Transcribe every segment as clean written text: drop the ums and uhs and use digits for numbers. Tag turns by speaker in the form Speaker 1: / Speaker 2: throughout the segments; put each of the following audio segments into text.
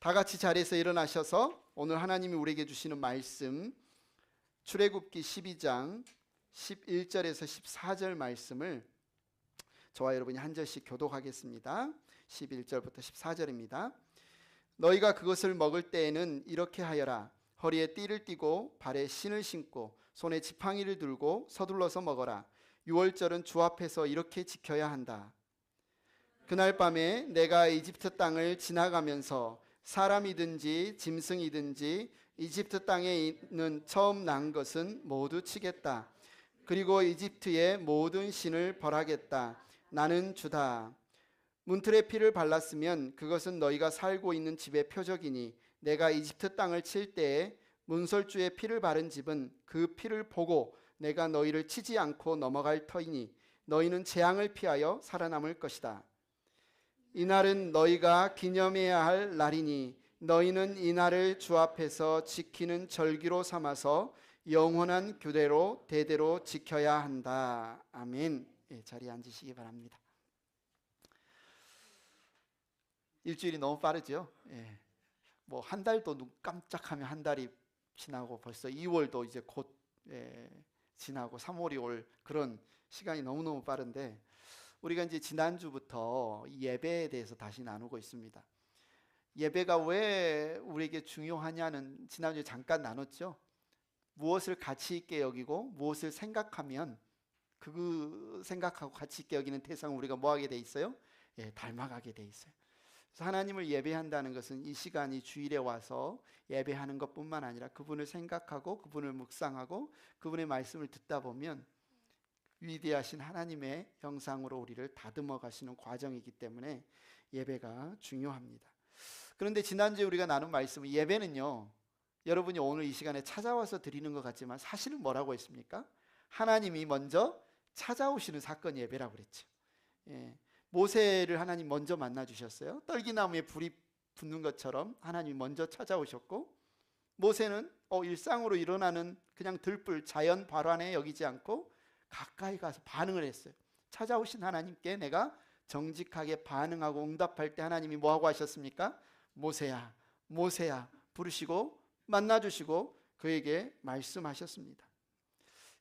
Speaker 1: 다 같이 자리에서 일어나셔서 오늘 하나님이 우리에게 주시는 말씀 출애굽기 12장 11절에서 14절 말씀을 저와 여러분이 한 절씩 교독하겠습니다. 11절부터 14절입니다. 너희가 그것을 먹을 때에는 이렇게 하여라. 허리에 띠를 띠고 발에 신을 신고 손에 지팡이를 들고 서둘러서 먹어라. 유월절은 주 앞에서 이렇게 지켜야 한다. 그날 밤에 내가 이집트 땅을 지나가면서 사람이든지 짐승이든지 이집트 땅에 있는 처음 난 것은 모두 치겠다. 그리고 이집트의 모든 신을 벌하겠다. 나는 주다. 문틀에 피를 발랐으면 그것은 너희가 살고 있는 집의 표적이니 내가 이집트 땅을 칠 때에 문설주에 피를 바른 집은 그 피를 보고 내가 너희를 치지 않고 넘어갈 터이니 너희는 재앙을 피하여 살아남을 것이다. 이날은 너희가 기념해야 할 날이니 너희는 이날을 주 앞에서 지키는 절기로 삼아서 영원한 규례로 대대로 지켜야 한다. 아멘. 예, 자리에 앉으시기 바랍니다. 일주일이 너무 빠르죠. 예. 뭐 한 달도 눈 깜짝하면 한 달이 지나고 벌써 2월도 이제 곧 지나고 3월이 올 그런 시간이 너무너무 빠른데 우리가 이제 지난주부터 예배에 대해서 다시 나누고 있습니다. 예배가 왜 우리에게 중요하냐는 지난주에 잠깐 나눴죠. 무엇을 가치 있게 여기고 무엇을 생각하면 그 생각하고 가치 있게 여기는 대상을 우리가 뭐 하게 돼 있어요? 예, 닮아가게 돼 있어요. 그래서 하나님을 예배한다는 것은 이 시간이 주일에 와서 예배하는 것뿐만 아니라 그분을 생각하고 그분을 묵상하고 그분의 말씀을 듣다 보면 위대하신 하나님의 형상으로 우리를 다듬어 가시는 과정이기 때문에 예배가 중요합니다. 그런데 지난주에 우리가 나눈 말씀은 예배는요, 여러분이 오늘 이 시간에 찾아와서 드리는 것 같지만 사실은 뭐라고 했습니까? 하나님이 먼저 찾아오시는 사건 예배라고 그랬죠. 예. 모세를 하나님 먼저 만나 주셨어요. 떨기나무에 불이 붙는 것처럼 하나님이 먼저 찾아오셨고 모세는 일상으로 일어나는 그냥 들불 자연 발환에 여기지 않고 가까이 가서 반응을 했어요. 찾아오신 하나님께 내가 정직하게 반응하고 응답할 때 하나님이 뭐하고 하셨습니까? 모세야 모세야 부르시고 만나주시고 그에게 말씀하셨습니다.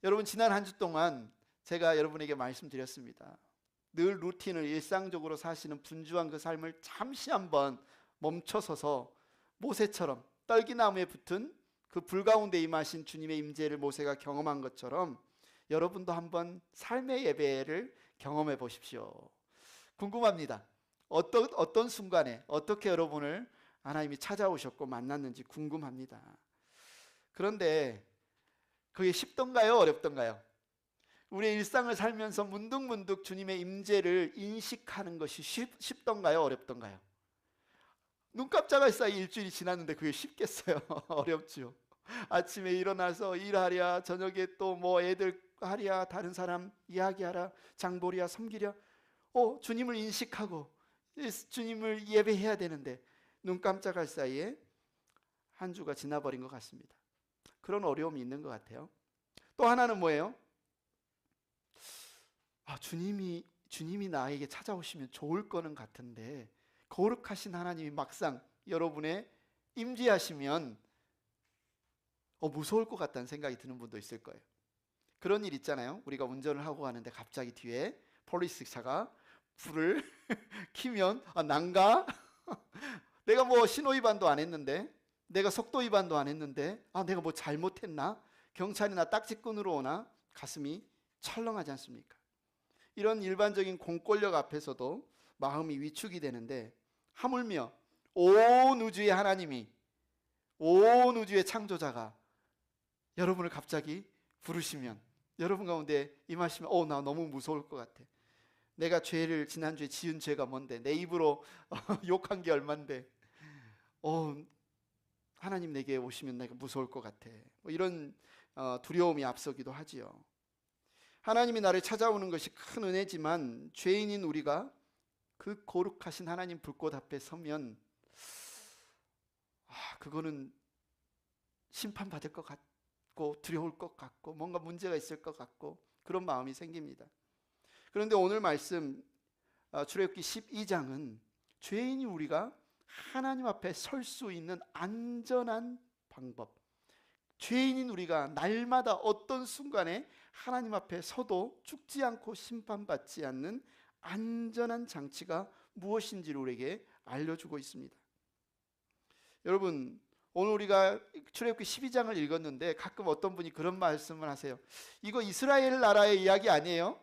Speaker 1: 여러분 지난 한 주 동안 제가 여러분에게 말씀드렸습니다. 늘 루틴을 일상적으로 사시는 분주한 그 삶을 잠시 한번 멈춰서서 모세처럼 떨기나무에 붙은 그 불 가운데 임하신 주님의 임재를 모세가 경험한 것처럼 여러분도 한번 삶의 예배를 경험해 보십시오. 궁금합니다. 어떤 순간에 어떻게 여러분을 하나님이 찾아오셨고 만났는지 궁금합니다. 그런데 그게 쉽던가요? 어렵던가요? 우리의 일상을 살면서 문득문득 주님의 임재를 인식하는 것이 쉽던가요? 어렵던가요? 눈 깜짝할 사이 일주일이 지났는데 그게 쉽겠어요? 어렵죠. 아침에 일어나서 일하랴, 저녁에 또 뭐 애들 하랴, 다른 사람 이야기하라, 장보랴, 섬기랴, 주님을 인식하고 주님을 예배해야 되는데 눈 깜짝할 사이에 한 주가 지나버린 것 같습니다. 그런 어려움이 있는 것 같아요. 또 하나는 뭐예요? 주님이 나에게 찾아오시면 좋을 거는 같은데 거룩하신 하나님이 막상 여러분의 임재하시면 무서울 것 같다는 생각이 드는 분도 있을 거예요. 그런 일 있잖아요. 우리가 운전을 하고 가는데 갑자기 뒤에 폴리스 차가 불을 켜면 난가? 내가 뭐 신호 위반도 안 했는데, 내가 속도 위반도 안 했는데, 내가 뭐 잘못했나? 경찰이 나 딱지끈으로 오나? 가슴이 철렁하지 않습니까? 이런 일반적인 공권력 앞에서도 마음이 위축이 되는데 하물며 온 우주의 하나님이, 온 우주의 창조자가 여러분을 갑자기 부르시면, 여러분 가운데 임하시면 나 너무 무서울 것 같아. 내가 죄를 지난주에 지은 죄가 뭔데, 내 입으로 욕한 게 얼만데 하나님 내게 오시면 내가 무서울 것 같아. 이런 두려움이 앞서기도 하지요. 하나님이 나를 찾아오는 것이 큰 은혜지만 죄인인 우리가 그 거룩하신 하나님 불꽃 앞에 서면 그거는 심판받을 것 같고 두려울 것 같고 뭔가 문제가 있을 것 같고 그런 마음이 생깁니다. 그런데 오늘 말씀 출애굽기 12장은 죄인이 우리가 하나님 앞에 설 수 있는 안전한 방법, 죄인인 우리가 날마다 어떤 순간에 하나님 앞에 서도 죽지 않고 심판받지 않는 안전한 장치가 무엇인지를 우리에게 알려주고 있습니다. 여러분, 오늘 우리가 출애굽기 12장을 읽었는데 가끔 어떤 분이 그런 말씀을 하세요. 이거 이스라엘 나라의 이야기 아니에요?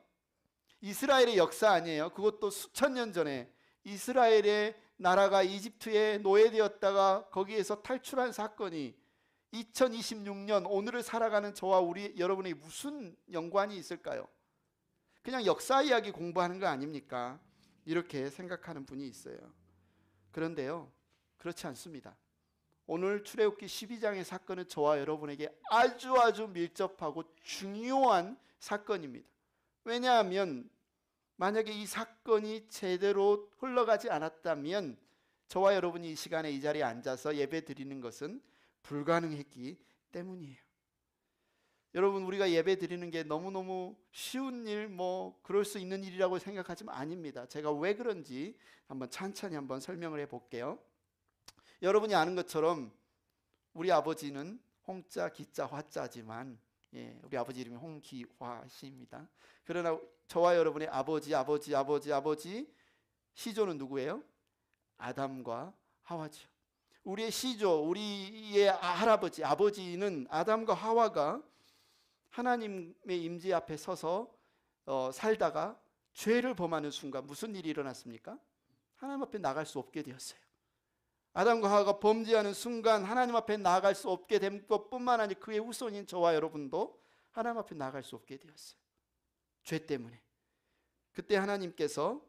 Speaker 1: 이스라엘의 역사 아니에요? 그것도 수천 년 전에 이스라엘의 나라가 이집트에 노예되었다가 거기에서 탈출한 사건이 2026년 오늘을 살아가는 저와 우리 여러분이 무슨 연관이 있을까요? 그냥 역사 이야기 공부하는 거 아닙니까? 이렇게 생각하는 분이 있어요. 그런데요, 그렇지 않습니다. 오늘 출애굽기 12장의 사건은 저와 여러분에게 아주 밀접하고 중요한 사건입니다. 왜냐하면 만약에 이 사건이 제대로 흘러가지 않았다면 저와 여러분이 이 시간에 이 자리에 앉아서 예배 드리는 것은 불가능했기 때문이에요. 여러분, 우리가 예배 드리는 게 너무너무 쉬운 일, 그럴 수 있는 일이라고 생각하지만 아닙니다. 제가 왜 그런지 천천히 설명을 해볼게요. 여러분이 아는 것처럼 우리 아버지는 홍자, 기자, 화자지만 우리 아버지 이름이 홍기화씨입니다. 그러나 저와 여러분의 아버지 시조는 누구예요? 아담과 하와죠. 우리의 시조, 우리의 할아버지, 아버지는 아담과 하와가 하나님의 임재 앞에 서서 살다가 죄를 범하는 순간 무슨 일이 일어났습니까? 하나님 앞에 나갈 수 없게 되었어요. 아담과 하와가 범죄하는 순간 하나님 앞에 나아갈 수 없게 된 것뿐만 아니라 그의 후손인 저와 여러분도 하나님 앞에 나아갈 수 없게 되었어요. 죄 때문에. 그때 하나님께서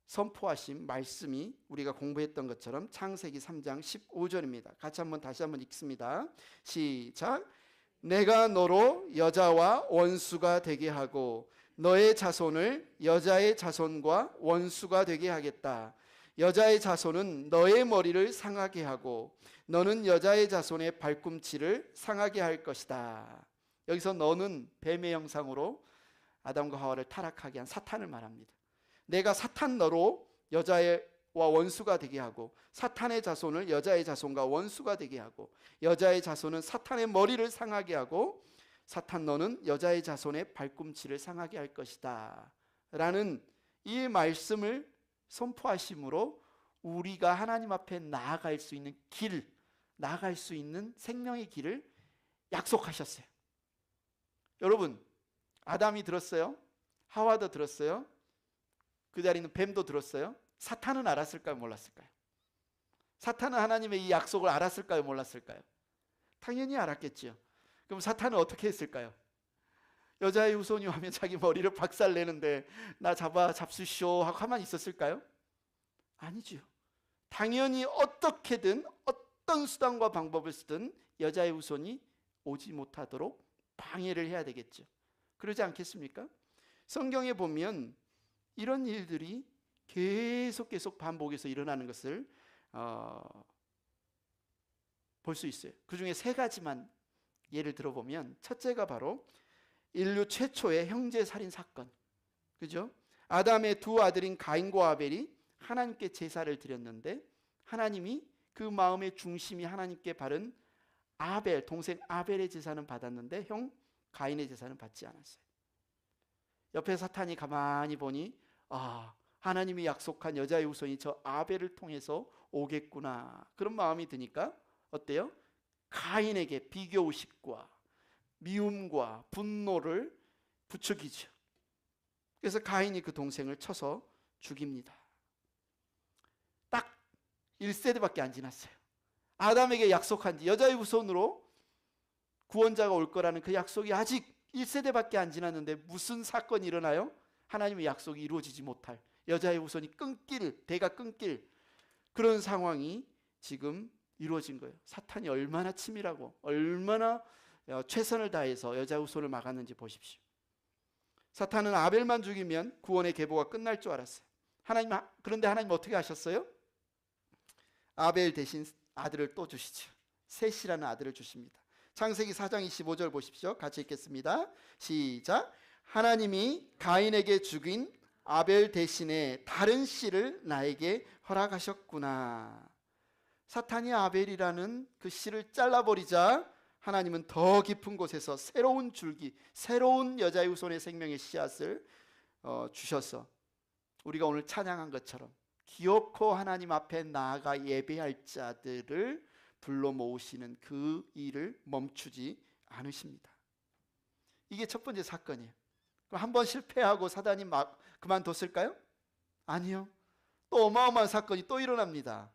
Speaker 1: 선포하신 말씀이 우리가 공부했던 것처럼 창세기 3장 15절입니다. 다시 한번 읽습니다. 시작. 내가 너로 여자와 원수가 되게 하고 너의 자손을 여자의 자손과 원수가 되게 하겠다. 여자의 자손은 너의 머리를 상하게 하고 너는 여자의 자손의 발꿈치를 상하게 할 것이다. 여기서 너는 뱀의 형상으로 아담과 하와를 타락하게 한 사탄을 말합니다. 내가 사탄 너로 여자와 원수가 되게 하고 사탄의 자손을 여자의 자손과 원수가 되게 하고 여자의 자손은 사탄의 머리를 상하게 하고 사탄 너는 여자의 자손의 발꿈치를 상하게 할 것이다 라는 이 말씀을 선포하심으로 우리가 하나님 앞에 나아갈 수 있는 길, 나아갈 수 있는 생명의 길을 약속하셨어요. 여러분, 아담이 들었어요? 하와도 들었어요? 그 자리에 있는 뱀도 들었어요? 사탄은 알았을까요? 몰랐을까요? 사탄은 하나님의 이 약속을 알았을까요? 몰랐을까요? 당연히 알았겠죠. 그럼 사탄은 어떻게 했을까요? 여자의 후손이 하면 자기 머리를 박살내는데 나 잡수쇼 하고 가만히 있었을까요? 아니죠. 당연히 어떻게든 어떤 수단과 방법을 쓰든 여자의 후손이 오지 못하도록 방해를 해야 되겠죠. 그러지 않겠습니까? 성경에 보면 이런 일들이 계속 반복해서 일어나는 것을 볼 수 있어요. 그 중에 세 가지만 예를 들어보면 첫째가 바로 인류 최초의 형제살인 사건, 그죠? 아담의 두 아들인 가인과 아벨이 하나님께 제사를 드렸는데 하나님이 그 마음의 중심이 하나님께 바른 아벨, 동생 아벨의 제사는 받았는데 형 가인의 제사는 받지 않았어요. 옆에 사탄이 가만히 보니 하나님이 약속한 여자의 후손이 저 아벨을 통해서 오겠구나, 그런 마음이 드니까 어때요? 가인에게 비교의식과 미움과 분노를 부추기죠. 그래서 가인이 그 동생을 쳐서 죽입니다. 딱 1세대밖에 안 지났어요. 아담에게 약속한 지 여자의 후손으로 구원자가 올 거라는 그 약속이 아직 1세대밖에 안 지났는데 무슨 사건이 일어나요? 하나님의 약속이 이루어지지 못할, 여자의 후손이 대가 끊길 그런 상황이 지금 이루어진 거예요. 사탄이 얼마나 치밀하고 얼마나 최선을 다해서 여자 후손을 막았는지 보십시오. 사탄은 아벨만 죽이면 구원의 계보가 끝날 줄 알았어요. 그런데 하나님 어떻게 하셨어요? 아벨 대신 아들을 또 주시죠. 셋이라는 아들을 주십니다. 창세기 4장 25절 보십시오. 같이 읽겠습니다. 시작. 하나님이 가인에게 죽인 아벨 대신에 다른 씨를 나에게 허락하셨구나. 사탄이 아벨이라는 그 씨를 잘라버리자 하나님은 더 깊은 곳에서 새로운 줄기, 새로운 여자의 후손의 생명의 씨앗을 주셔서 우리가 오늘 찬양한 것처럼 기어코 하나님 앞에 나아가 예배할 자들을 불러 모으시는 그 일을 멈추지 않으십니다. 이게 첫 번째 사건이에요. 한번 실패하고 사단이 막 그만뒀을까요? 아니요. 또 어마어마한 사건이 또 일어납니다.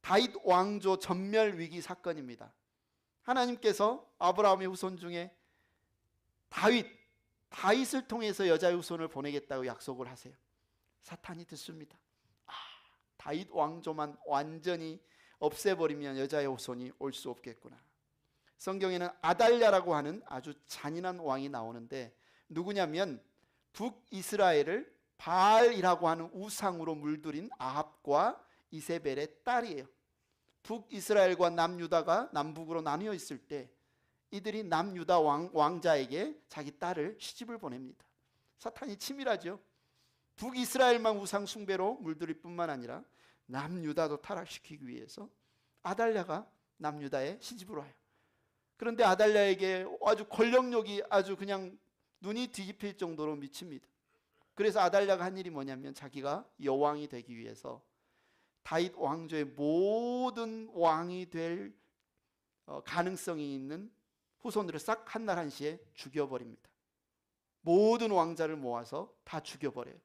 Speaker 1: 다윗 왕조 전멸 위기 사건입니다. 하나님께서 아브라함의 후손 중에 다윗을 통해서 여자의 후손을 보내겠다고 약속을 하세요. 사탄이 듣습니다. 다윗 왕조만 완전히 없애버리면 여자의 후손이 올 수 없겠구나. 성경에는 아달랴라고 하는 아주 잔인한 왕이 나오는데 누구냐면 북이스라엘을 바알이라고 하는 우상으로 물들인 아합과 이세벨의 딸이에요. 북이스라엘과 남유다가 남북으로 나뉘어 있을 때 이들이 남유다 왕자에게 자기 딸을 시집을 보냅니다. 사탄이 치밀하죠. 북이스라엘만 우상 숭배로 물들일 뿐만 아니라 남유다도 타락시키기 위해서 아달랴가 남유다에 시집을 와요. 그런데 아달랴에게 아주 권력욕이 아주 그냥 눈이 뒤집힐 정도로 미칩니다. 그래서 아달랴가 한 일이 뭐냐면 자기가 여왕이 되기 위해서 다윗 왕조의 모든 왕이 될 가능성이 있는 후손들을 싹 한날 한시에 죽여버립니다. 모든 왕자를 모아서 다 죽여버려요.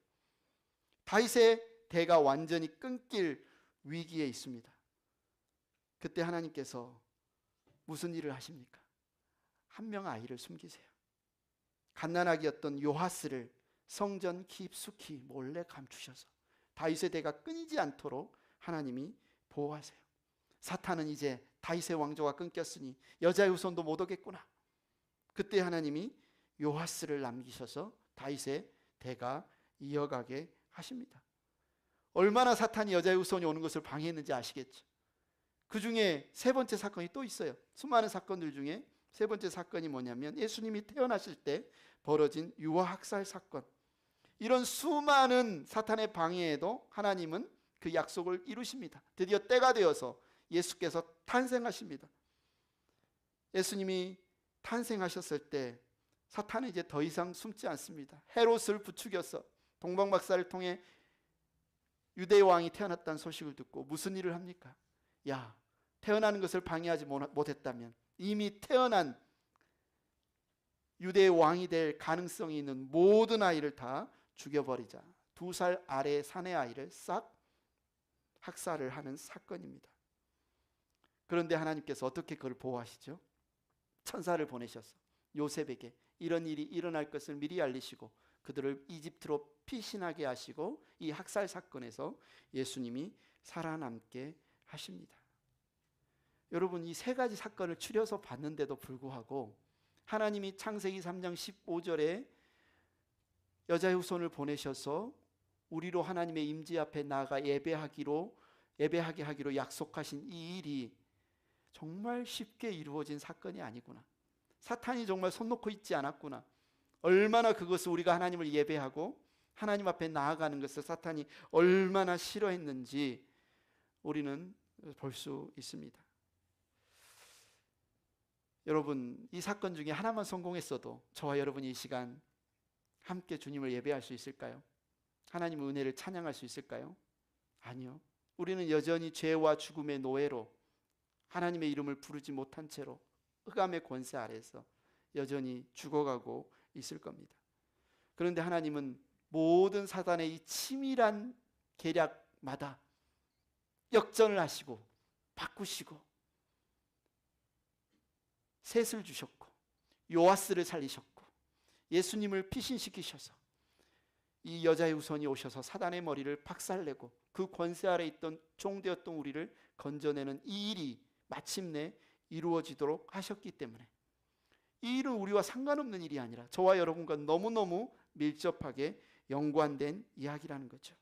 Speaker 1: 다윗의 대가 완전히 끊길 위기에 있습니다. 그때 하나님께서 무슨 일을 하십니까? 한 명 아이를 숨기세요. 갓난아기였던 요하스를 성전 깊숙이 몰래 감추셔서 다윗의 대가 끊이지 않도록 하나님이 보호하세요. 사탄은 이제 다윗의 왕조가 끊겼으니 여자의 후손도 못 오겠구나. 그때 하나님이 요하스를 남기셔서 다윗의 대가 이어가게 하십니다. 얼마나 사탄이 여자의 후손이 오는 것을 방해했는지 아시겠죠? 그 중에 세 번째 사건이 또 있어요. 수많은 사건들 중에 세 번째 사건이 뭐냐면 예수님이 태어나실 때 벌어진 유아학살 사건. 이런 수많은 사탄의 방해에도 하나님은 그 약속을 이루십니다. 드디어 때가 되어서 예수께서 탄생하십니다. 예수님이 탄생하셨을 때 사탄은 이제 더 이상 숨지 않습니다. 헤롯을 부추겨서 동방박사를 통해 유대 왕이 태어났다는 소식을 듣고 무슨 일을 합니까? 야, 태어나는 것을 방해하지 못했다면 이미 태어난 유대의 왕이 될 가능성이 있는 모든 아이를 다 죽여버리자. 2살 아래의 사내 아이를 싹 학살을 하는 사건입니다. 그런데 하나님께서 어떻게 그걸 보호하시죠? 천사를 보내셔서 요셉에게 이런 일이 일어날 것을 미리 알리시고 그들을 이집트로 피신하게 하시고 이 학살 사건에서 예수님이 살아남게 하십니다. 여러분, 이 세 가지 사건을 추려서 봤는데도 불구하고 하나님이 창세기 3장 15절에 여자의 후손을 보내셔서 우리로 하나님의 임재 앞에 나아가 예배하게 하기로 약속하신 이 일이 정말 쉽게 이루어진 사건이 아니구나. 사탄이 정말 손 놓고 있지 않았구나. 얼마나 그것을 우리가 하나님을 예배하고 하나님 앞에 나아가는 것을 사탄이 얼마나 싫어했는지 우리는 볼 수 있습니다. 여러분, 이 사건 중에 하나만 성공했어도 저와 여러분이 이 시간 함께 주님을 예배할 수 있을까요? 하나님의 은혜를 찬양할 수 있을까요? 아니요. 우리는 여전히 죄와 죽음의 노예로 하나님의 이름을 부르지 못한 채로 흑암의 권세 아래서 여전히 죽어가고 있을 겁니다. 그런데 하나님은 모든 사단의 이 치밀한 계략마다 역전을 하시고 바꾸시고 셋을 주셨고 요아스를 살리셨고 예수님을 피신시키셔서 이 여자의 후손이 오셔서 사단의 머리를 박살내고 그 권세 아래 있던 종되었던 우리를 건져내는 이 일이 마침내 이루어지도록 하셨기 때문에 이 일은 우리와 상관없는 일이 아니라 저와 여러분과 너무너무 밀접하게 연관된 이야기라는 거죠.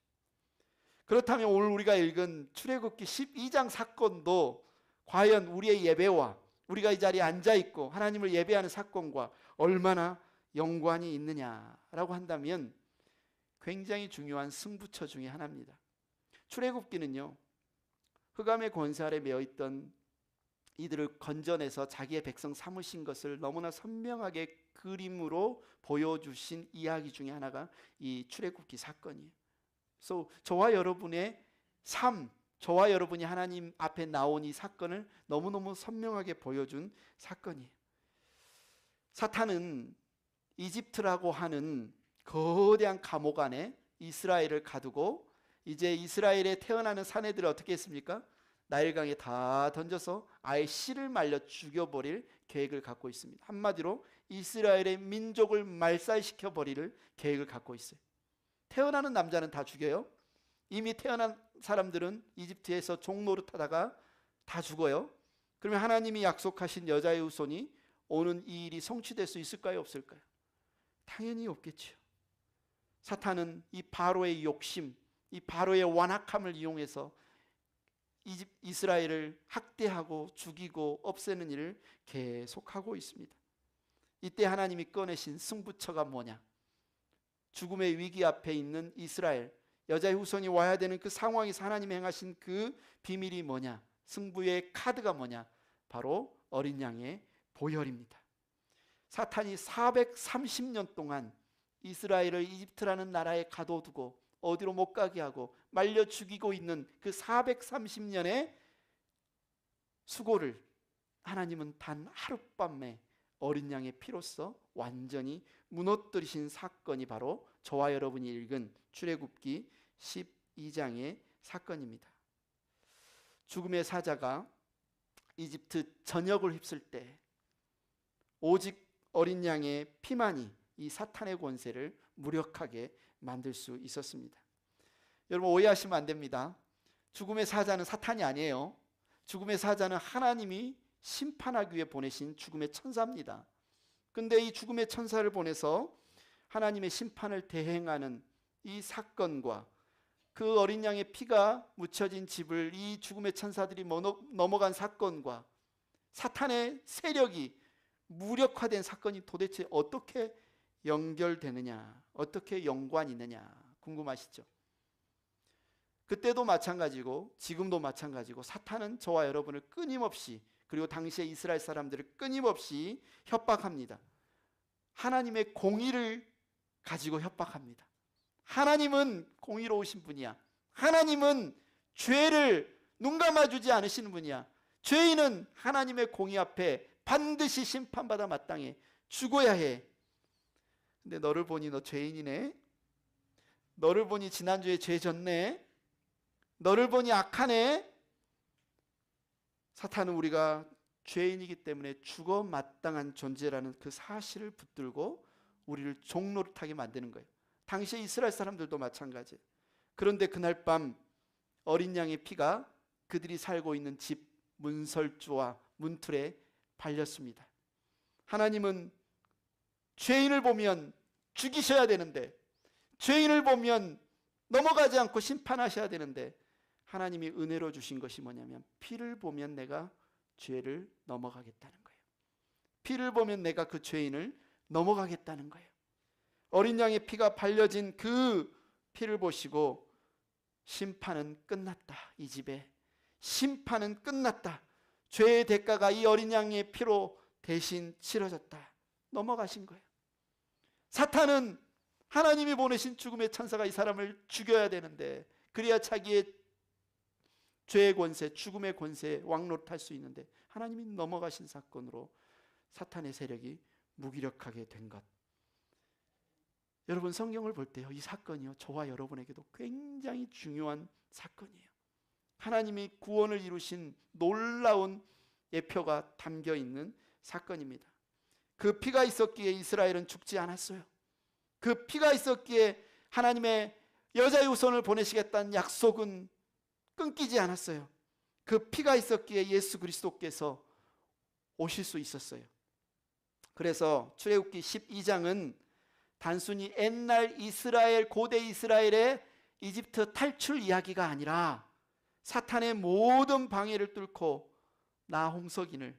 Speaker 1: 그렇다면 오늘 우리가 읽은 출애굽기 12장 사건도 과연 우리의 예배와 우리가 이 자리에 앉아있고 하나님을 예배하는 사건과 얼마나 연관이 있느냐라고 한다면 굉장히 중요한 승부처 중에 하나입니다. 출애굽기는요, 흑암의 권세 아래 매어 있던 이들을 건져내서 자기의 백성 삼으신 것을 너무나 선명하게 그림으로 보여주신 이야기 중에 하나가 이 출애굽기 사건이에요. 그래서 저와 여러분의 삶, 저와 여러분이 하나님 앞에 나온 이 사건을 너무너무 선명하게 보여준 사건이에요. 사탄은 이집트라고 하는 거대한 감옥 안에 이스라엘을 가두고 이제 이스라엘에 태어나는 사내들을 어떻게 했습니까? 나일강에 다 던져서 아예 씨를 말려 죽여버릴 계획을 갖고 있습니다. 한마디로 이스라엘의 민족을 말살시켜 버릴 계획을 갖고 있어요. 태어나는 남자는 다 죽여요. 이미 태어난 사람들은 이집트에서 종노릇하다가 다 죽어요. 그러면 하나님이 약속하신 여자의 후손이 오는 이 일이 성취될 수 있을까요, 없을까요? 당연히 없겠죠. 사탄은 이 바로의 욕심, 이 바로의 완악함을 이용해서 이스라엘을 학대하고 죽이고 없애는 일을 계속하고 있습니다. 이때 하나님이 꺼내신 승부처가 뭐냐? 죽음의 위기 앞에 있는 이스라엘, 여자의 후손이 와야 되는 그 상황에서 하나님이 행하신 그 비밀이 뭐냐? 승부의 카드가 뭐냐? 바로 어린 양의 보혈입니다. 사탄이 430년 동안 이스라엘을 이집트라는 나라에 가둬두고 어디로 못 가게 하고 말려 죽이고 있는 그 430년의 수고를 하나님은 단 하룻밤에 어린 양의 피로써 완전히 무너뜨리신 사건이 바로 저와 여러분이 읽은 출애굽기 12장의 사건입니다. 죽음의 사자가 이집트 전역을 휩쓸 때 오직 어린 양의 피만이 이 사탄의 권세를 무력하게 만들 수 있었습니다. 여러분 오해하시면 안 됩니다. 죽음의 사자는 사탄이 아니에요. 죽음의 사자는 하나님이 심판하기 위해 보내신 죽음의 천사입니다. 근데 이 죽음의 천사를 보내서 하나님의 심판을 대행하는 이 사건과 그 어린 양의 피가 묻혀진 집을 이 죽음의 천사들이 넘어간 사건과 사탄의 세력이 무력화된 사건이 도대체 어떻게 연결되느냐, 어떻게 연관이 있느냐 궁금하시죠? 그때도 마찬가지고 지금도 마찬가지고 사탄은 저와 여러분을 끊임없이, 그리고 당시의 이스라엘 사람들을 끊임없이 협박합니다. 하나님의 공의를 가지고 협박합니다. 하나님은 공의로우신 분이야. 하나님은 죄를 눈 감아주지 않으시는 분이야. 죄인은 하나님의 공의 앞에 반드시 심판받아 마땅해 죽어야 해. 근데 너를 보니 너 죄인이네. 너를 보니 지난주에 죄 졌네. 너를 보니 악하네. 사탄은 우리가 죄인이기 때문에 죽어 마땅한 존재라는 그 사실을 붙들고 우리를 종노릇하게 만드는 거예요. 당시 이스라엘 사람들도 마찬가지예요. 그런데 그날 밤 어린 양의 피가 그들이 살고 있는 집 문설주와 문틀에 발렸습니다. 하나님은 죄인을 보면 죽이셔야 되는데, 죄인을 보면 넘어가지 않고 심판하셔야 되는데, 하나님이 은혜로 주신 것이 뭐냐면 피를 보면 내가 죄를 넘어가겠다는 거예요. 피를 보면 내가 그 죄인을 넘어가겠다는 거예요. 어린 양의 피가 발려진 그 피를 보시고 심판은 끝났다. 이 집에 심판은 끝났다. 죄의 대가가 이 어린 양의 피로 대신 치러졌다. 넘어가신 거예요. 사탄은 하나님이 보내신 죽음의 천사가 이 사람을 죽여야 되는데, 그래야 자기의 죄의 권세, 죽음의 권세에 왕노릇할 수 있는데 하나님이 넘어가신 사건으로 사탄의 세력이 무기력하게 된 것. 여러분 성경을 볼 때요, 이 사건이요 저와 여러분에게도 굉장히 중요한 사건이에요. 하나님이 구원을 이루신 놀라운 예표가 담겨 있는 사건입니다. 그 피가 있었기에 이스라엘은 죽지 않았어요. 그 피가 있었기에 하나님의 여자의 후손을 보내시겠다는 약속은 끊기지 않았어요. 그 피가 있었기에 예수 그리스도께서 오실 수 있었어요. 그래서 출애굽기 12장은 단순히 옛날 이스라엘, 고대 이스라엘의 이집트 탈출 이야기가 아니라 사탄의 모든 방해를 뚫고 나 홍석인을,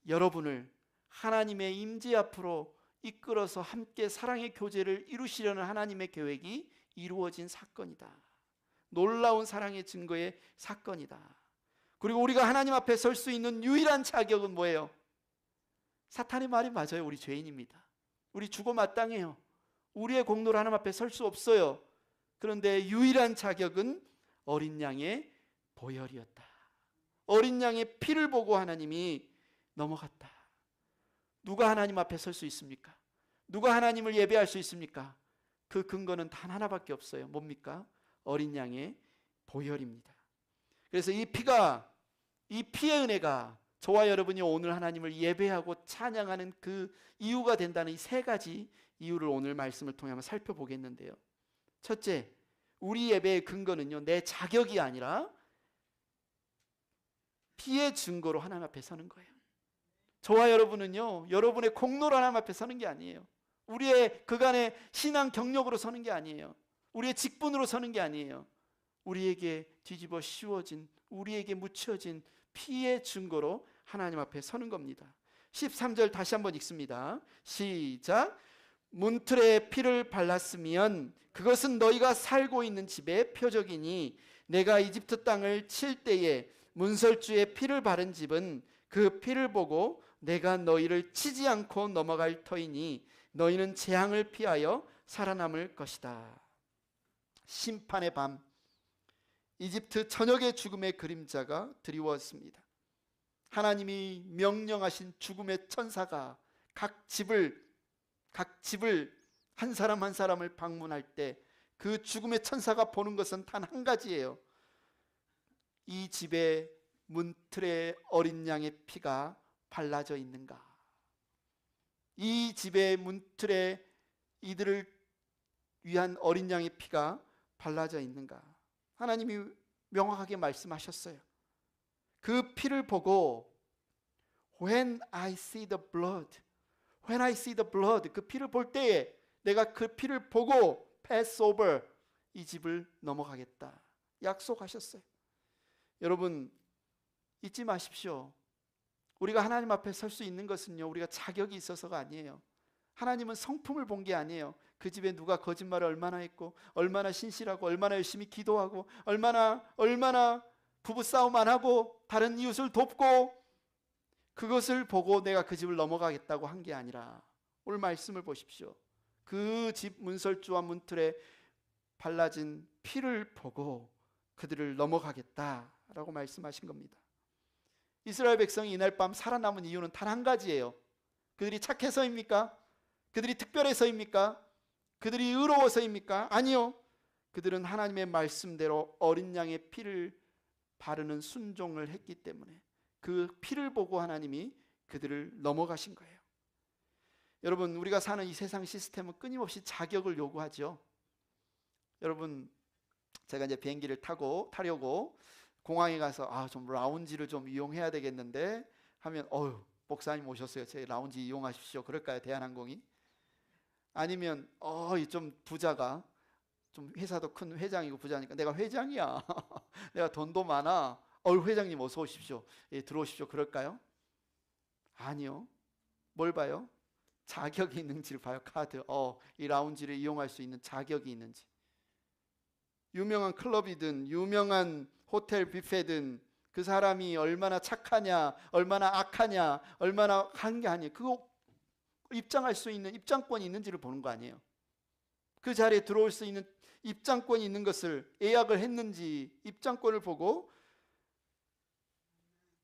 Speaker 1: 여러분을 하나님의 임재 앞으로 이끌어서 함께 사랑의 교제를 이루시려는 하나님의 계획이 이루어진 사건이다. 놀라운 사랑의 증거의 사건이다. 그리고 우리가 하나님 앞에 설 수 있는 유일한 자격은 뭐예요? 사탄의 말이 맞아요. 우리 죄인입니다. 우리 죽어 마땅해요. 우리의 공로로 하나님 앞에 설 수 없어요. 그런데 유일한 자격은 어린 양의 보혈이었다. 어린 양의 피를 보고 하나님이 넘어갔다. 누가 하나님 앞에 설 수 있습니까? 누가 하나님을 예배할 수 있습니까? 그 근거는 단 하나밖에 없어요. 뭡니까? 어린 양의 보혈입니다. 그래서 이 피의 은혜가 저와 여러분이 오늘 하나님을 예배하고 찬양하는 그 이유가 된다는 이 세 가지 이유를 오늘 말씀을 통해 한번 살펴보겠는데요. 첫째, 우리 예배의 근거는요, 내 자격이 아니라 피의 증거로 하나님 앞에 서는 거예요. 저와 여러분은요, 여러분의 공로로 하나님 앞에 서는 게 아니에요. 우리의 그간의 신앙 경력으로 서는 게 아니에요. 우리의 직분으로 서는 게 아니에요. 우리에게 뒤집어 씌워진, 우리에게 묻혀진 피의 증거로 하나님 앞에 서는 겁니다. 13절 다시 한번 읽습니다. 시작. 문틀에 피를 발랐으면 그것은 너희가 살고 있는 집의 표적이니 내가 이집트 땅을 칠 때에 문설주에 피를 바른 집은 그 피를 보고 내가 너희를 치지 않고 넘어갈 터이니 너희는 재앙을 피하여 살아남을 것이다. 심판의 밤, 이집트 전역의 죽음의 그림자가 드리웠습니다. 하나님이 명령하신 죽음의 천사가 각 집을 한 사람 한 사람을 방문할 때 그 죽음의 천사가 보는 것은 단 한 가지예요. 이 집의 문틀에 어린 양의 피가 발라져 있는가? 이 집의 문틀에 이들을 위한 어린 양의 피가 발라져 있는가? 하나님이 명확하게 말씀하셨어요. 그 피를 보고 When I see the blood, When I see the blood, 그 피를 볼 때에 내가 그 피를 보고 pass over, 이 집을 넘어가겠다 약속하셨어요. 여러분 잊지 마십시오. 우리가 하나님 앞에 설 수 있는 것은요, 우리가 자격이 있어서가 아니에요. 하나님은 성품을 본 게 아니에요. 그 집에 누가 거짓말을 얼마나 했고, 얼마나 신실하고, 얼마나 열심히 기도하고, 얼마나 부부싸움 안 하고 다른 이웃을 돕고, 그것을 보고 내가 그 집을 넘어가겠다고 한 게 아니라, 오늘 말씀을 보십시오. 그 집 문설주와 문틀에 발라진 피를 보고 그들을 넘어가겠다라고 말씀하신 겁니다. 이스라엘 백성이 이날 밤 살아남은 이유는 단 한 가지예요. 그들이 착해서입니까? 그들이 특별해서입니까? 그들이 의로워서입니까? 아니요. 그들은 하나님의 말씀대로 어린 양의 피를 바르는 순종을 했기 때문에 그 피를 보고 하나님이 그들을 넘어가신 거예요. 여러분, 우리가 사는 이 세상 시스템은 끊임없이 자격을 요구하죠. 여러분, 제가 이제 비행기를 타려고 공항에 가서 좀 라운지를 좀 이용해야 되겠는데 하면 목사님 오셨어요. 제 라운지 이용하십시오. 그럴까요? 대한항공이? 아니면 좀 부자가, 좀 회사도 큰 회장이고 부자니까 내가 회장이야. 내가 돈도 많아. 회장님 어서 오십시오. 예, 들어오십시오. 그럴까요? 아니요. 뭘 봐요? 자격이 있는지를 봐요. 카드. 이 라운지를 이용할 수 있는 자격이 있는지. 유명한 클럽이든 유명한 호텔 뷔페든 그 사람이 얼마나 착하냐, 얼마나 악하냐, 얼마나 한 게 아니에요. 그거 입장할 수 있는 입장권이 있는지를 보는 거 아니에요. 그 자리에 들어올 수 있는 입장권이 있는 것을 예약을 했는지 입장권을 보고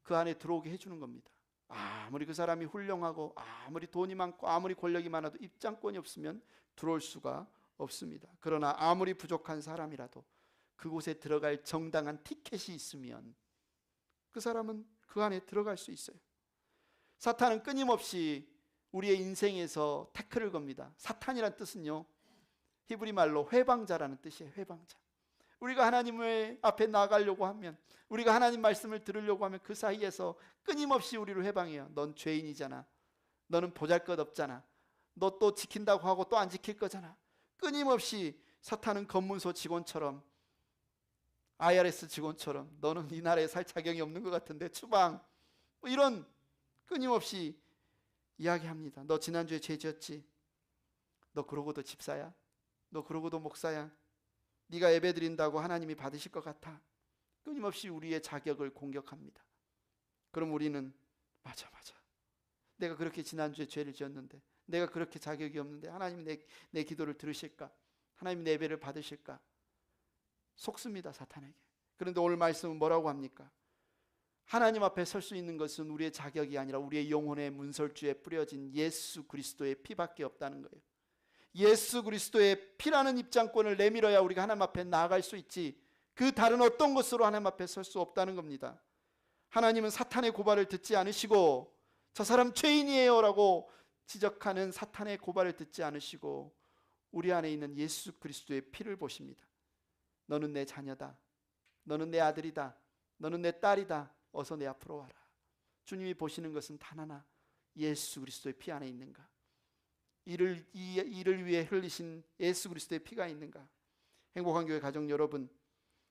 Speaker 1: 그 안에 들어오게 해주는 겁니다. 아무리 그 사람이 훌륭하고 아무리 돈이 많고 아무리 권력이 많아도 입장권이 없으면 들어올 수가 없습니다. 그러나 아무리 부족한 사람이라도 그곳에 들어갈 정당한 티켓이 있으면 그 사람은 그 안에 들어갈 수 있어요. 사탄은 끊임없이 우리의 인생에서 태클을 겁니다. 사탄이란 뜻은요, 히브리 말로 회방자라는 뜻이에요. 회방자. 우리가 하나님의 앞에 나가려고 하면, 우리가 하나님 말씀을 들으려고 하면 그 사이에서 끊임없이 우리를 회방해요. 넌 죄인이잖아. 너는 보잘것없잖아. 너 또 지킨다고 하고 또 안 지킬 거잖아. 끊임없이 사탄은 검문소 직원처럼, IRS 직원처럼, 너는 이 나라에 살 자격이 없는 것 같은데 추방, 이런 끊임없이 이야기합니다. 너 지난주에 죄 지었지? 너 그러고도 집사야? 너 그러고도 목사야? 네가 예배 드린다고 하나님이 받으실 것 같아? 끊임없이 우리의 자격을 공격합니다. 그럼 우리는 맞아. 내가 그렇게 지난주에 죄를 지었는데, 내가 그렇게 자격이 없는데 하나님이 내 기도를 들으실까? 하나님이 내 예배를 받으실까? 속습니다, 사탄에게. 그런데 오늘 말씀은 뭐라고 합니까? 하나님 앞에 설 수 있는 것은 우리의 자격이 아니라 우리의 영혼의 문설주에 뿌려진 예수 그리스도의 피밖에 없다는 거예요. 예수 그리스도의 피라는 입장권을 내밀어야 우리가 하나님 앞에 나아갈 수 있지, 그 다른 어떤 것으로 하나님 앞에 설 수 없다는 겁니다. 하나님은 사탄의 고발을 듣지 않으시고, 저 사람 죄인이에요 라고 지적하는 사탄의 고발을 듣지 않으시고 우리 안에 있는 예수 그리스도의 피를 보십니다. 너는 내 자녀다. 너는 내 아들이다. 너는 내 딸이다. 어서 내 앞으로 와라. 주님이 보시는 것은 단 하나, 예수 그리스도의 피 안에 있는가? 이를 위해 흘리신 예수 그리스도의 피가 있는가? 행복한 교회 가족 여러분,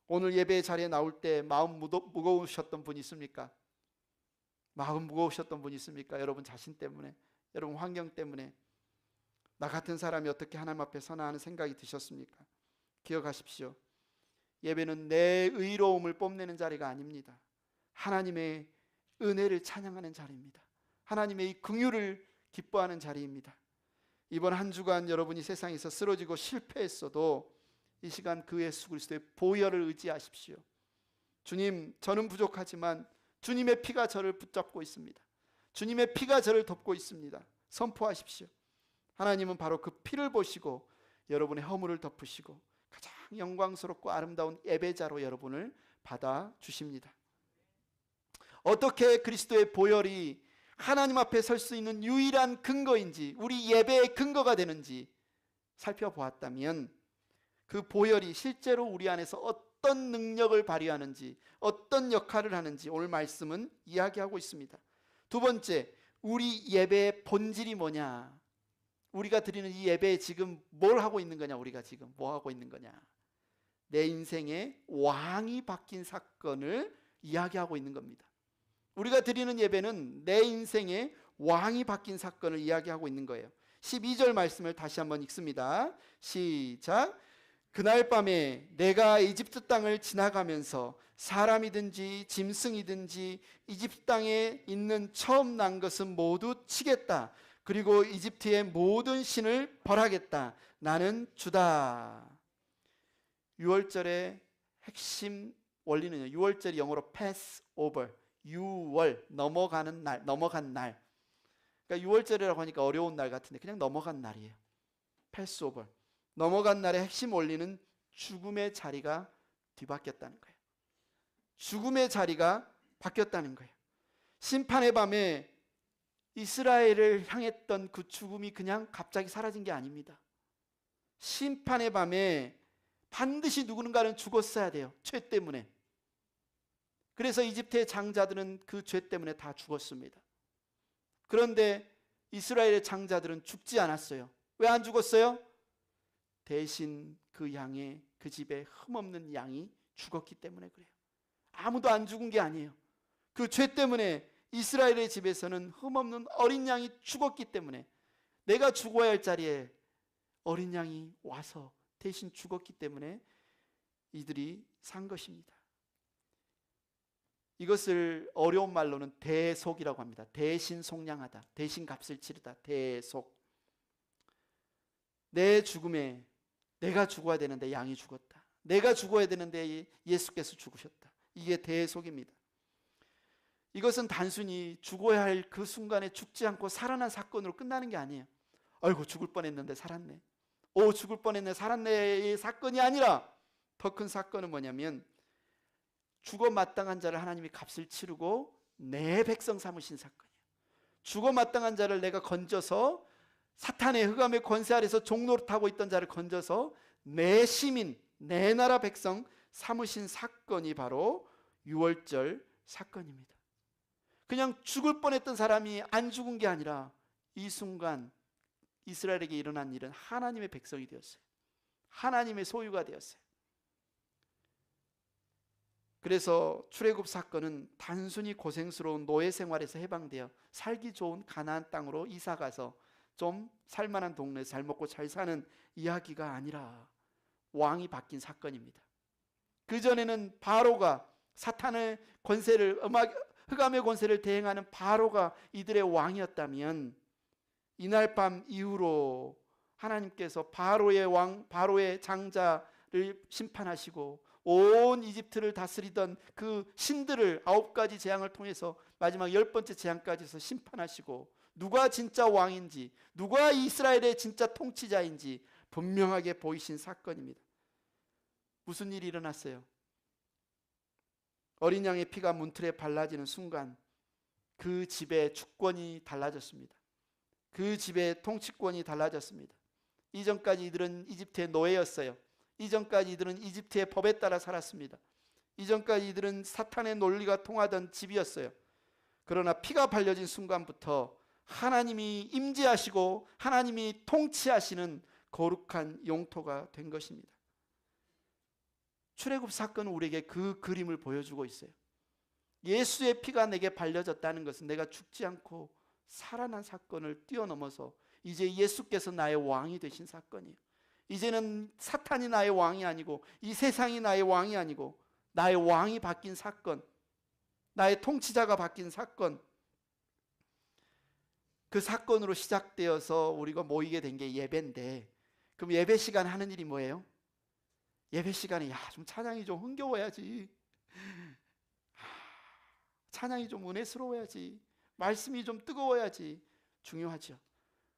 Speaker 1: 오늘 예배 자리에 나올 때 마음 무거우셨던 분 있습니까? 마음 무거우셨던 분 있습니까? 여러분 자신 때문에, 여러분 환경 때문에 나 같은 사람이 어떻게 하나님 앞에 서나 하는 생각이 드셨습니까? 기억하십시오. 예배는 내 의로움을 뽐내는 자리가 아닙니다. 하나님의 은혜를 찬양하는 자리입니다. 하나님의 이 긍휼을 기뻐하는 자리입니다. 이번 한 주간 여러분이 세상에서 쓰러지고 실패했어도 이 시간 그 예수 그리스도의 보혈을 의지하십시오. 주님, 저는 부족하지만 주님의 피가 저를 붙잡고 있습니다. 주님의 피가 저를 덮고 있습니다. 선포하십시오. 하나님은 바로 그 피를 보시고 여러분의 허물을 덮으시고 가장 영광스럽고 아름다운 예배자로 여러분을 받아주십니다. 어떻게 그리스도의 보혈이 하나님 앞에 설 수 있는 유일한 근거인지, 우리 예배의 근거가 되는지 살펴보았다면, 그 보혈이 실제로 우리 안에서 어떤 능력을 발휘하는지, 어떤 역할을 하는지 오늘 말씀은 이야기하고 있습니다. 두 번째, 우리 예배의 본질이 뭐냐? 우리가 드리는 이 예배에 지금 뭘 하고 있는 거냐? 우리가 지금 뭐 하고 있는 거냐? 내 인생의 왕이 바뀐 사건을 이야기하고 있는 겁니다. 우리가 드리는 예배는 내 인생의 왕이 바뀐 사건을 이야기하고 있는 거예요. 12절 말씀을 다시 한번 읽습니다. 시작. 그날 밤에 내가 이집트 땅을 지나가면서 사람이든지 짐승이든지 이집트 땅에 있는 처음 난 것은 모두 치겠다. 그리고 이집트의 모든 신을 벌하겠다. 나는 주다. 6월절의 핵심 원리는요, 6월절이 영어로 Passover, 6월, 넘어가는 날, 넘어간 날. 그러니까 6월절이라고 하니까 어려운 날 같은데 그냥 넘어간 날이에요. Passover. 넘어간 날의 핵심 원리는 죽음의 자리가 뒤바뀌었다는 거예요. 죽음의 자리가 바뀌었다는 거예요. 심판의 밤에 이스라엘을 향했던 그 죽음이 그냥 갑자기 사라진 게 아닙니다. 심판의 밤에 반드시 누군가는 죽었어야 돼요. 죄 때문에. 그래서 이집트의 장자들은 그 죄 때문에 다 죽었습니다. 그런데 이스라엘의 장자들은 죽지 않았어요. 왜 안 죽었어요? 대신 그 양의, 그 집에 흠없는 양이 죽었기 때문에 그래요. 아무도 안 죽은 게 아니에요. 그 죄 때문에 이스라엘의 집에서는 흠없는 어린 양이 죽었기 때문에, 내가 죽어야 할 자리에 어린 양이 와서 대신 죽었기 때문에 이들이 산 것입니다. 이것을 어려운 말로는 대속이라고 합니다. 대신 속량하다, 대신 값을 치르다, 대속. 내 죽음에 내가 죽어야 되는데 양이 죽었다. 내가 죽어야 되는데 예수께서 죽으셨다. 이게 대속입니다. 이것은 단순히 죽어야 할 그 순간에 죽지 않고 살아난 사건으로 끝나는 게 아니에요. 아이고 죽을 뻔했는데 살았네. 오 죽을 뻔했네 살았네의 사건이 아니라 더 큰 사건은 뭐냐면, 죽어 마땅한 자를 하나님이 값을 치르고 내 백성 삼으신 사건이에요. 죽어 마땅한 자를 내가 건져서, 사탄의 흑암의 권세 아래서 종노릇하고 있던 자를 건져서 내 시민, 내 나라 백성 삼으신 사건이 바로 유월절 사건입니다. 그냥 죽을 뻔했던 사람이 안 죽은 게 아니라 이 순간 이스라엘에게 일어난 일은 하나님의 백성이 되었어요. 하나님의 소유가 되었어요. 그래서 출애굽 사건은 단순히 고생스러운 노예 생활에서 해방되어 살기 좋은 가나안 땅으로 이사가서 좀 살만한 동네에서 잘 먹고 잘 사는 이야기가 아니라 왕이 바뀐 사건입니다. 그전에는 바로가 사탄의 권세를, 흑암의 권세를 대행하는 바로가 이들의 왕이었다면 이날 밤 이후로 하나님께서 바로의 장자를 심판하시고 온 이집트를 다스리던 그 신들을 9가지 재앙을 통해서 마지막 10번째 재앙까지 해서 심판하시고 누가 진짜 왕인지, 누가 이스라엘의 진짜 통치자인지 분명하게 보이신 사건입니다. 무슨 일이 일어났어요? 어린 양의 피가 문틀에 발라지는 순간 그 집의 주권이 달라졌습니다. 그 집의 통치권이 달라졌습니다. 이전까지 이들은 이집트의 노예였어요. 이전까지 이들은 이집트의 법에 따라 살았습니다. 이전까지 이들은 사탄의 논리가 통하던 집이었어요. 그러나 피가 발려진 순간부터 하나님이 임재하시고 하나님이 통치하시는 거룩한 영토가 된 것입니다. 출애굽 사건은 우리에게 그 그림을 보여주고 있어요. 예수의 피가 내게 발려졌다는 것은 내가 죽지 않고 살아난 사건을 뛰어넘어서 이제 예수께서 나의 왕이 되신 사건이에요. 이제는 사탄이 나의 왕이 아니고 이 세상이 나의 왕이 아니고 나의 왕이 바뀐 사건, 나의 통치자가 바뀐 사건, 그 사건으로 시작되어서 우리가 모이게 된 게 예배인데, 그럼 예배 시간에 하는 일이 뭐예요? 예배 시간에 좀 찬양이 좀 흥겨워야지, 찬양이 좀 은혜스러워야지, 말씀이 좀 뜨거워야지, 중요하죠.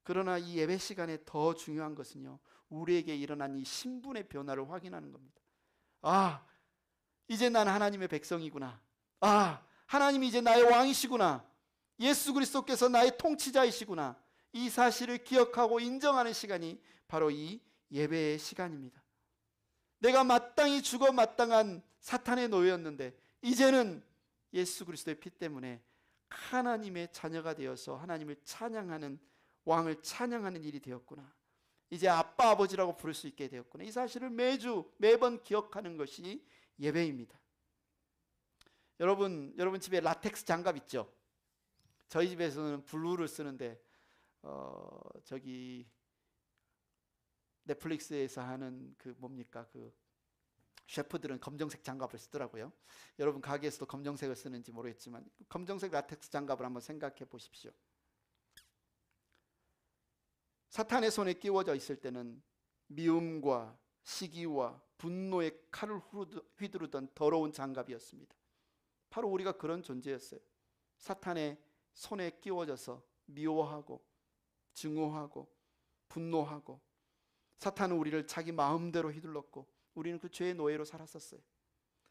Speaker 1: 그러나 이 예배 시간에 더 중요한 것은요, 우리에게 일어난 이 신분의 변화를 확인하는 겁니다. 이제 난 하나님의 백성이구나. 하나님이 이제 나의 왕이시구나. 예수 그리스도께서 나의 통치자이시구나. 이 사실을 기억하고 인정하는 시간이 바로 이 예배의 시간입니다. 내가 마땅히 죽어 마땅한 사탄의 노예였는데 이제는 예수 그리스도의 피 때문에 하나님의 자녀가 되어서 하나님을 찬양하는, 왕을 찬양하는 일이 되었구나. 이제 아빠 아버지라고 부를 수 있게 되었구나. 이 사실을 매번 기억하는 것이 예배입니다. 여러분 집에 라텍스 장갑 있죠? 저희 집에서는 블루를 쓰는데 저기 넷플릭스에서 하는 그 셰프들은 검정색 장갑을 쓰더라고요. 여러분 가게에서도 검정색을 쓰는지 모르겠지만 검정색 라텍스 장갑을 한번 생각해 보십시오. 사탄의 손에 끼워져 있을 때는 미움과 시기와 분노의 칼을 휘두르던 더러운 장갑이었습니다. 바로 우리가 그런 존재였어요. 사탄의 손에 끼워져서 미워하고 증오하고 분노하고, 사탄은 우리를 자기 마음대로 휘둘렀고 우리는 그 죄의 노예로 살았었어요.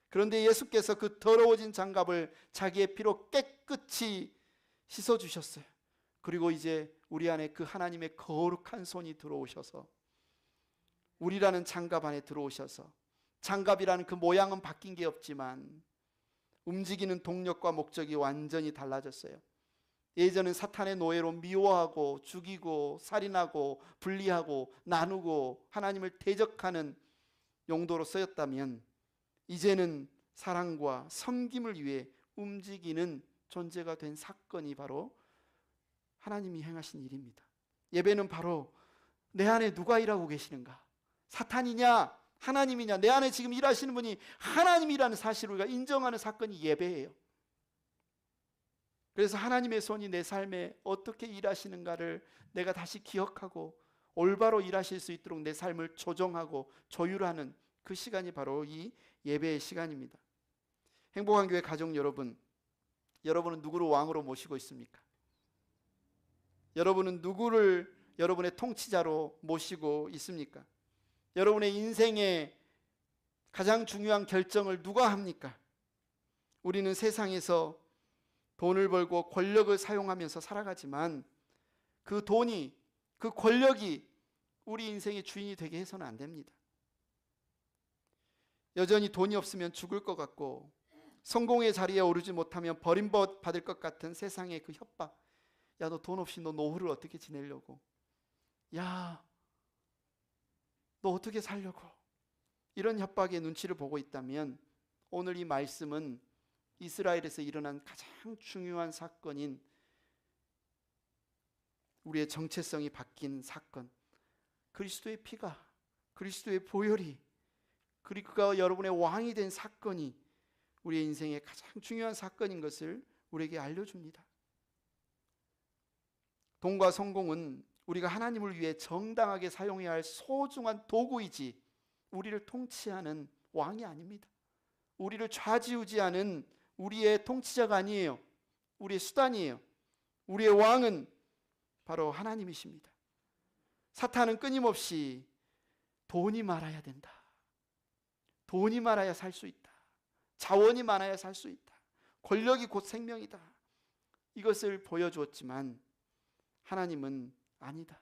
Speaker 1: 그런데 예수께서 그 더러워진 장갑을 자기의 피로 깨끗이 씻어주셨어요. 그리고 이제 우리 안에 그 하나님의 거룩한 손이 들어오셔서 우리라는 장갑 안에 들어오셔서, 장갑이라는 그 모양은 바뀐 게 없지만 움직이는 동력과 목적이 완전히 달라졌어요. 예전엔 사탄의 노예로 미워하고 죽이고 살인하고 분리하고 나누고 하나님을 대적하는 용도로 쓰였다면 이제는 사랑과 섬김을 위해 움직이는 존재가 된 사건이 바로 하나님이 행하신 일입니다. 예배는 바로 내 안에 누가 일하고 계시는가? 사탄이냐 하나님이냐? 내 안에 지금 일하시는 분이 하나님이라는 사실을 우리가 인정하는 사건이 예배예요. 그래서 하나님의 손이 내 삶에 어떻게 일하시는가를 내가 다시 기억하고 올바로 일하실 수 있도록 내 삶을 조정하고 조율하는 그 시간이 바로 이 예배의 시간입니다. 행복한 교회 가족 여러분, 여러분은 누구를 왕으로 모시고 있습니까? 여러분은 누구를 여러분의 통치자로 모시고 있습니까? 여러분의 인생의 가장 중요한 결정을 누가 합니까? 우리는 세상에서 돈을 벌고 권력을 사용하면서 살아가지만 그 돈이, 그 권력이 우리 인생의 주인이 되게 해서는 안 됩니다. 여전히 돈이 없으면 죽을 것 같고 성공의 자리에 오르지 못하면 버림받을 것 같은 세상의 그 협박, 야, 너 돈 없이 너 노후를 어떻게 지내려고, 야, 너 어떻게 살려고, 이런 협박의 눈치를 보고 있다면 오늘 이 말씀은 이스라엘에서 일어난 가장 중요한 사건인 우리의 정체성이 바뀐 사건, 그리스도의 피가, 그리스도의 보혈이, 그리고 그가 여러분의 왕이 된 사건이 우리의 인생의 가장 중요한 사건인 것을 우리에게 알려줍니다. 돈과 성공은 우리가 하나님을 위해 정당하게 사용해야 할 소중한 도구이지 우리를 통치하는 왕이 아닙니다. 우리를 좌지우지하는 우리의 통치자가 아니에요. 우리의 수단이에요. 우리의 왕은 바로 하나님이십니다. 사탄은 끊임없이 돈이 많아야 된다, 돈이 많아야 살 수 있다, 자원이 많아야 살 수 있다, 권력이 곧 생명이다, 이것을 보여주었지만 하나님은 아니다.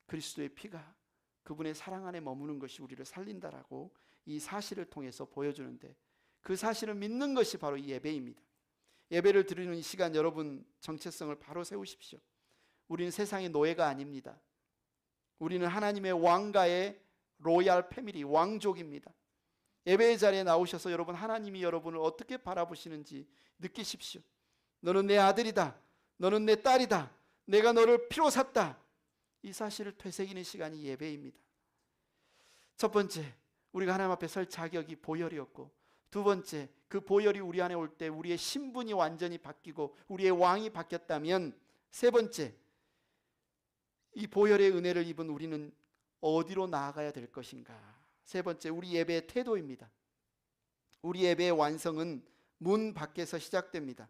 Speaker 1: 그리스도의 피가, 그분의 사랑 안에 머무는 것이 우리를 살린다라고 이 사실을 통해서 보여주는데, 그 사실을 믿는 것이 바로 이 예배입니다. 예배를 드리는 이 시간 여러분 정체성을 바로 세우십시오. 우리는 세상의 노예가 아닙니다. 우리는 하나님의 왕가의 로얄 패밀리, 왕족입니다. 예배의 자리에 나오셔서 여러분 하나님이 여러분을 어떻게 바라보시는지 느끼십시오. 너는 내 아들이다, 너는 내 딸이다, 내가 너를 피로 샀다, 이 사실을 되새기는 시간이 예배입니다. 첫 번째, 우리가 하나님 앞에 설 자격이 보혈이었고, 두 번째, 그 보혈이 우리 안에 올 때 우리의 신분이 완전히 바뀌고 우리의 왕이 바뀌었다면, 세 번째, 이 보혈의 은혜를 입은 우리는 어디로 나아가야 될 것인가. 세 번째, 우리 예배의 태도입니다. 우리 예배의 완성은 문 밖에서 시작됩니다.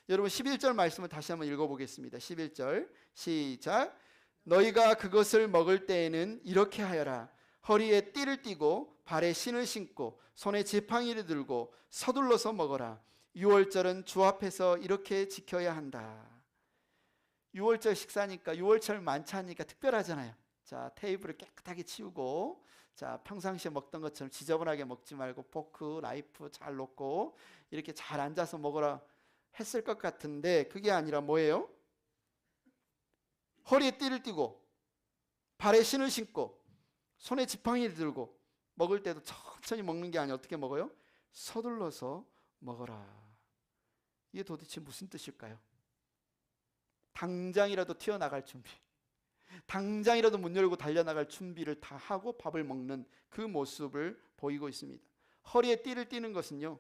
Speaker 1: 여러분 11절 말씀을 다시 한번 읽어보겠습니다. 11절 시작. 너희가 그것을 먹을 때에는 이렇게 하여라. 허리에 띠를 띠고 발에 신을 신고 손에 지팡이를 들고 서둘러서 먹어라. 유월절은 주 앞에서 이렇게 지켜야 한다. 유월절 식사니까, 유월절 만찬이니까 특별하잖아요. 자, 테이블을 깨끗하게 치우고, 자, 평상시에 먹던 것처럼 지저분하게 먹지 말고 포크, 나이프 잘 놓고 이렇게 잘 앉아서 먹어라 했을 것 같은데, 그게 아니라 뭐예요? 허리에 띠를 띠고 발에 신을 신고 손에 지팡이를 들고 먹을 때도 천천히 먹는 게 아니라 어떻게 먹어요? 서둘러서 먹어라. 이게 도대체 무슨 뜻일까요? 당장이라도 튀어나갈 준비, 당장이라도 문 열고 달려나갈 준비를 다 하고 밥을 먹는 그 모습을 보이고 있습니다. 허리에 띠를 띠는 것은요,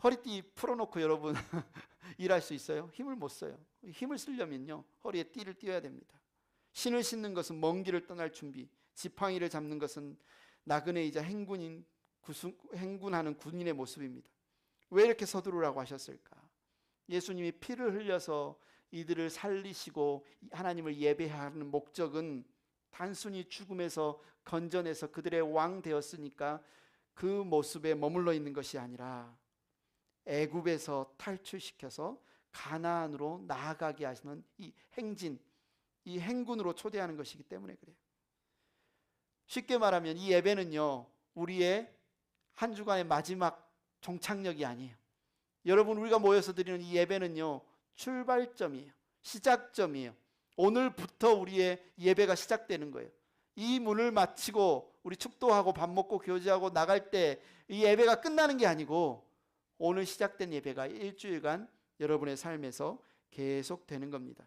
Speaker 1: 허리띠 풀어놓고 여러분 일할 수 있어요? 힘을 못 써요. 힘을 쓰려면요 허리에 띠를 띠어야 됩니다. 신을 신는 것은 먼 길을 떠날 준비, 지팡이를 잡는 것은 나그네이자 행군하는 군인의 모습입니다. 왜 이렇게 서두르라고 하셨을까? 예수님이 피를 흘려서 이들을 살리시고 하나님을 예배하는 목적은 단순히 죽음에서 건져내서 그들의 왕 되었으니까 그 모습에 머물러 있는 것이 아니라 애굽에서 탈출시켜서 가나안으로 나아가게 하시는 이 행진, 이 행군으로 초대하는 것이기 때문에 그래요. 쉽게 말하면 이 예배는요 우리의 한 주간의 마지막 종착역이 아니에요. 여러분, 우리가 모여서 드리는 이 예배는요 출발점이에요. 시작점이에요. 오늘부터 우리의 예배가 시작되는 거예요. 이 문을 마치고 우리 축도하고 밥 먹고 교제하고 나갈 때 이 예배가 끝나는 게 아니고 오늘 시작된 예배가 일주일간 여러분의 삶에서 계속 되는 겁니다.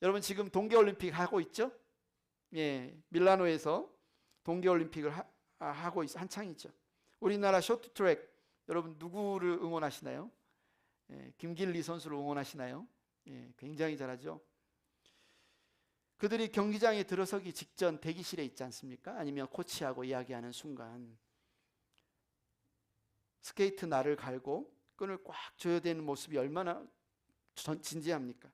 Speaker 1: 여러분 지금 동계올림픽 하고 있죠? 예, 밀라노에서 동계올림픽을 하고 한창이죠. 우리나라 쇼트트랙 여러분 누구를 응원하시나요? 예, 김길리 선수를 응원하시나요? 예, 굉장히 잘하죠. 그들이 경기장에 들어서기 직전 대기실에 있지 않습니까? 아니면 코치하고 이야기하는 순간 스케이트 날을 갈고 끈을 꽉 줘야 되는 모습이 얼마나 진지합니까?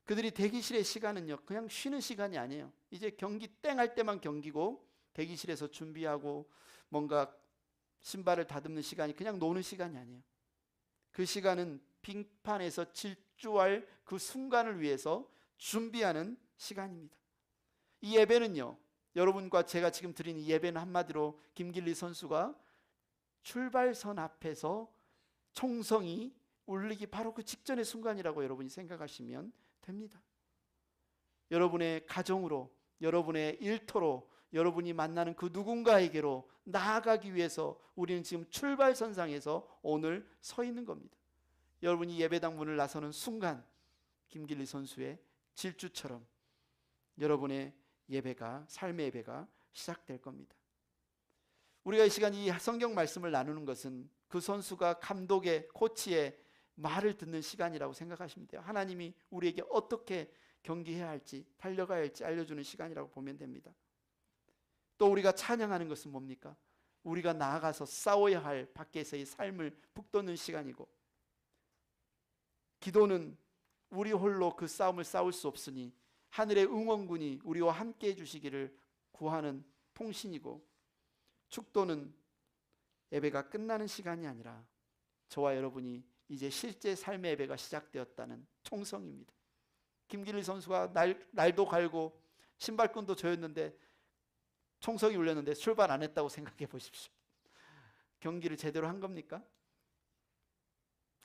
Speaker 1: 그들이 대기실의 시간은요 그냥 쉬는 시간이 아니에요. 이제 경기 땡 할 때만 경기고 대기실에서 준비하고 뭔가 신발을 다듬는 시간이 그냥 노는 시간이 아니에요. 그 시간은 빙판에서 질주할 그 순간을 위해서 준비하는 시간입니다. 이 예배는요 여러분과 제가 지금 드리는 예배는 한마디로 김길리 선수가 출발선 앞에서 총성이 울리기 바로 그 직전의 순간이라고 여러분이 생각하시면 됩니다. 여러분의 가정으로, 여러분의 일터로, 여러분이 만나는 그 누군가에게로 나아가기 위해서 우리는 지금 출발선상에서 오늘 서 있는 겁니다. 여러분이 예배당 문을 나서는 순간 김길리 선수의 질주처럼 여러분의 예배가, 삶의 예배가 시작될 겁니다. 우리가 이 시간 이 성경 말씀을 나누는 것은 그 선수가 감독의, 코치의 말을 듣는 시간이라고 생각하시면 돼요. 하나님이 우리에게 어떻게 경기해야 할지, 달려가야 할지 알려주는 시간이라고 보면 됩니다. 또 우리가 찬양하는 것은 뭡니까? 우리가 나아가서 싸워야 할 밖에서의 삶을 북돋는 시간이고, 기도는 우리 홀로 그 싸움을 싸울 수 없으니 하늘의 응원군이 우리와 함께 해주시기를 구하는 통신이고, 축도는 예배가 끝나는 시간이 아니라 저와 여러분이 이제 실제 삶의 예배가 시작되었다는 총성입니다. 김길리 선수가 날도 갈고 신발끈도 조였는데 총성이 울렸는데 출발 안 했다고 생각해 보십시오. 경기를 제대로 한 겁니까?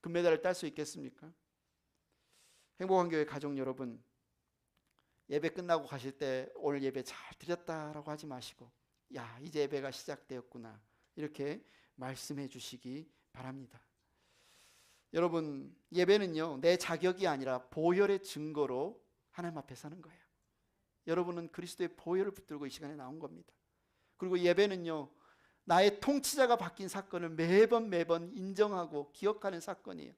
Speaker 1: 금메달을 딸 수 있겠습니까? 행복한 교회 가족 여러분, 예배 끝나고 가실 때 오늘 예배 잘 드렸다라고 하지 마시고, 야, 이제 예배가 시작되었구나, 이렇게 말씀해 주시기 바랍니다. 여러분, 예배는요, 내 자격이 아니라 보혈의 증거로 하나님 앞에 서는 거예요. 여러분은 그리스도의 보혈을 붙들고 이 시간에 나온 겁니다. 그리고 예배는요, 나의 통치자가 바뀐 사건을 매번 인정하고 기억하는 사건이에요.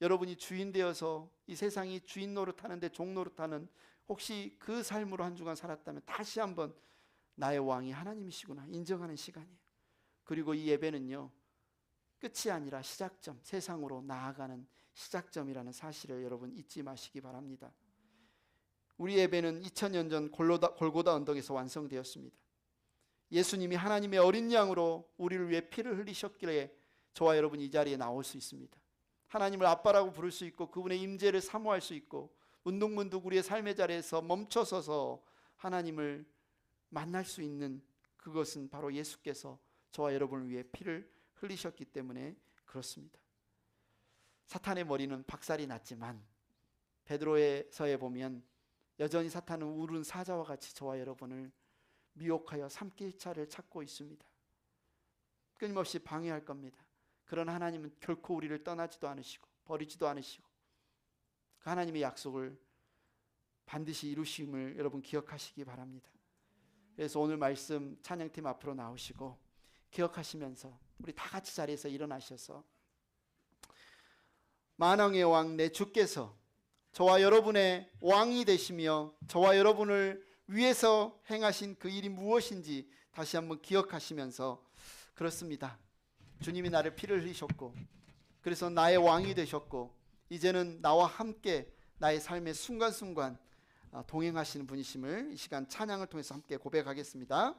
Speaker 1: 여러분이 주인 되어서 이 세상이 주인 노릇하는데 종 노릇하는, 혹시 그 삶으로 한 주간 살았다면 다시 한번 나의 왕이 하나님이시구나 인정하는 시간이에요. 그리고 이 예배는요, 끝이 아니라 시작점, 세상으로 나아가는 시작점이라는 사실을 여러분 잊지 마시기 바랍니다. 우리 예배는 2000년 전 골고다 언덕에서 완성되었습니다. 예수님이 하나님의 어린 양으로 우리를 위해 피를 흘리셨기에 저와 여러분이 이 자리에 나올 수 있습니다. 하나님을 아빠라고 부를 수 있고 그분의 임재를 사모할 수 있고, 문득문득 우리의 삶의 자리에서 멈춰서서 하나님을 만날 수 있는, 그것은 바로 예수께서 저와 여러분을 위해 피를 흘리셨기 때문에 그렇습니다. 사탄의 머리는 박살이 났지만 베드로에서에 보면 여전히 사탄은 울은 사자와 같이 저와 여러분을 미혹하여 삼킬 차를 찾고 있습니다. 끊임없이 방해할 겁니다. 그러나 하나님은 결코 우리를 떠나지도 않으시고 버리지도 않으시고 그 하나님의 약속을 반드시 이루심을 여러분 기억하시기 바랍니다. 그래서 오늘 말씀 찬양팀 앞으로 나오시고 기억하시면서 우리 다 같이 자리에서 일어나셔서, 만왕의 왕 내 주께서 저와 여러분의 왕이 되시며 저와 여러분을 위해서 행하신 그 일이 무엇인지 다시 한번 기억하시면서, 그렇습니다, 주님이 나를 피를 흘리셨고 그래서 나의 왕이 되셨고 이제는 나와 함께 나의 삶의 순간순간 동행하시는 분이심을 이 시간 찬양을 통해서 함께 고백하겠습니다.